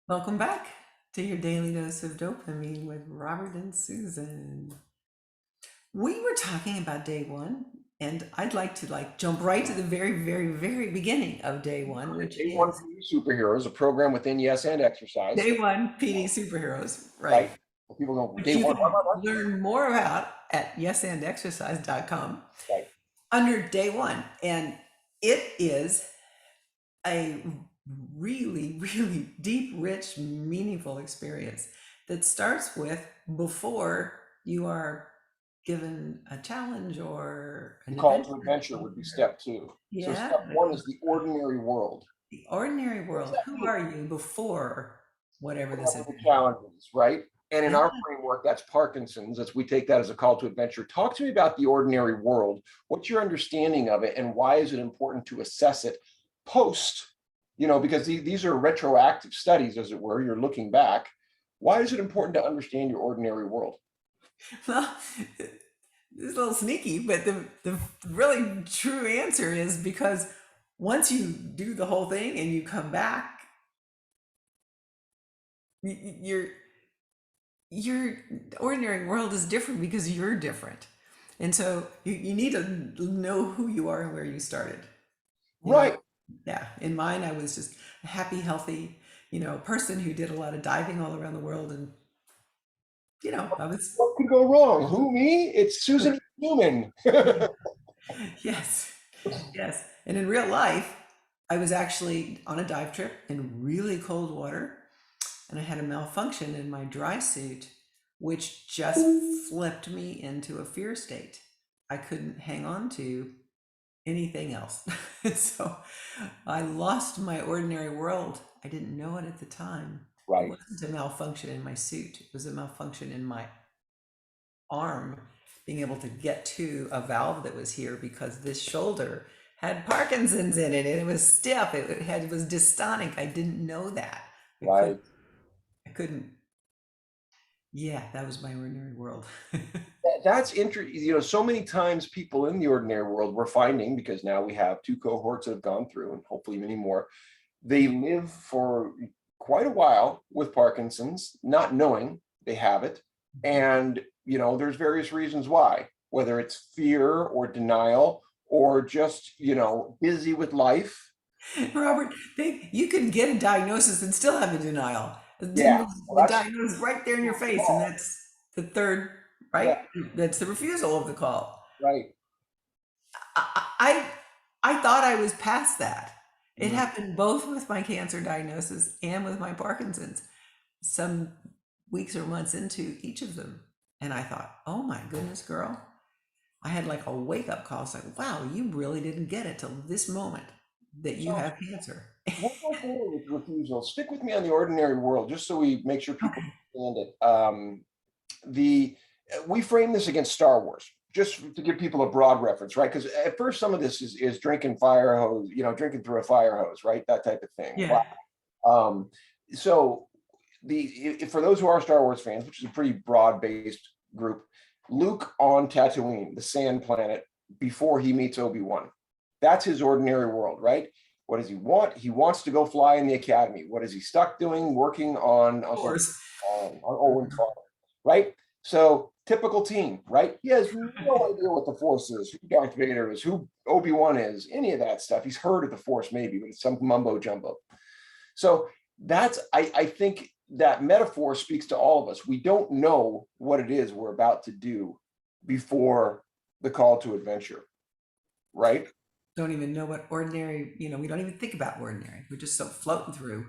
Welcome back to your daily dose of dopamine with Robert and Susan. We were talking about day one, and I'd like to jump right to the very, very, very beginning of day one, which Day one is PD Superheroes, a program within Yes and Exercise, day one PD superheroes, right? right? People go, Which day you one, can learn more about at yesandexercise.com right? under day one. And it is a really, really deep, rich, meaningful experience that starts with before you are given a challenge or The an call adventure. to adventure would be step two. So Yeah, step one is the ordinary world. the ordinary What's world. that Who mean? are you before whatever this Whatever the adventure? challenge is, right? And in Yeah. our framework, that's Parkinson's, as we take that as a call to adventure. Talk to me about the ordinary world. What's your understanding of it, and why is it important to assess it post? Because these are retroactive studies, as it were. You're looking back. Why is it important to understand your ordinary world? Well, it's a little sneaky, but the really true answer is because once you do the whole thing and you come back, you're your ordinary world is different because you're different. And so you need to know who you are and where you started. You know, Right. yeah, in mine, I was just a happy, healthy, person who did a lot of diving all around the world. And, I was, What could go wrong? Who, me? It's Susan Newman. yes, yes. And in real life, I was actually on a dive trip in really cold water and I had a malfunction in my dry suit, which just flipped me into a fear state. I couldn't hang on to anything else. So I lost my ordinary world. I didn't know it at the time. It Right. wasn't a malfunction in my suit, it was a malfunction in my arm being able to get to a valve that was here because this shoulder had Parkinson's in it and it was stiff. It was dystonic. I didn't know that. I couldn't Right. I couldn't. Yeah, that was my ordinary world. That's interesting. So many times people in the ordinary world we're finding, because now we have two cohorts that have gone through, and hopefully many more, they live for quite a while with Parkinson's, not knowing they have it. And, there's various reasons why, whether it's fear or denial or just, busy with life. Robert, you can get a diagnosis and still have a denial. Yeah. The Well, that's diagnosis right there in your face, and that's the third, yeah, right? That's the refusal of the call. right. I I thought I was past that. It Mhm. happened both with my cancer diagnosis and with my Parkinson's, some weeks or months into each of them. And I thought, oh my goodness, girl, I had like a wake up call. It's like, wow, you really didn't get it till this moment that you So have cancer. we'll go forward with refusal. Stick with me on the ordinary world, just so we make sure people Okay. understand it. The We frame this against Star Wars, just to give people a broad reference, right? Because at first, some of this is drinking fire hose, drinking through a fire hose, right? That type of thing. Yeah. Um, so for those who are Star Wars fans, which is a pretty broad based group, Luke on Tatooine, the sand planet, before he meets Obi-Wan. That's his ordinary world, right? What does he want? He wants to go fly in the academy. What is he stuck doing? Working on Of Uncle course. on Owen's father, right? So typical teen, right? He has no idea what the Force is, who Darth Vader is, who Obi-Wan is, any of that stuff. He's heard of the Force maybe, but it's some mumbo jumbo. So I think that metaphor speaks to all of us. We don't know what it is we're about to do before the call to adventure, right? Don't even know what ordinary, we don't even think about ordinary. We're just so floating through.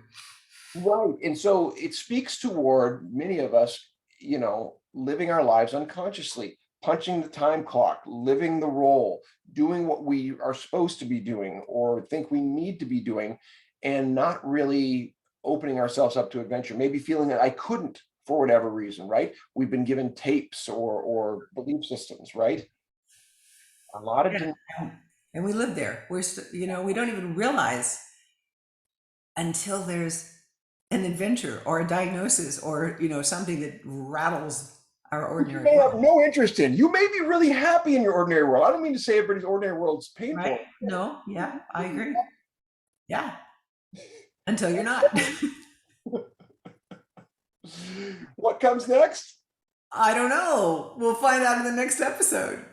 Right. And so it speaks toward many of us, living our lives unconsciously, punching the time clock, living the role, doing what we are supposed to be doing or think we need to be doing, and not really opening ourselves up to adventure, maybe feeling that I couldn't for whatever reason, right? We've been given tapes or belief systems, right? A lot of Yeah. And we live there. We don't even realize until there's an adventure or a diagnosis or, something that rattles our which you ordinary may have world, no interest in. You may be really happy in your ordinary world. I don't mean to say everybody's ordinary world's right? painful. No, yeah, I agree. Yeah, until you're not. what comes next? I don't know. We'll find out in the next episode.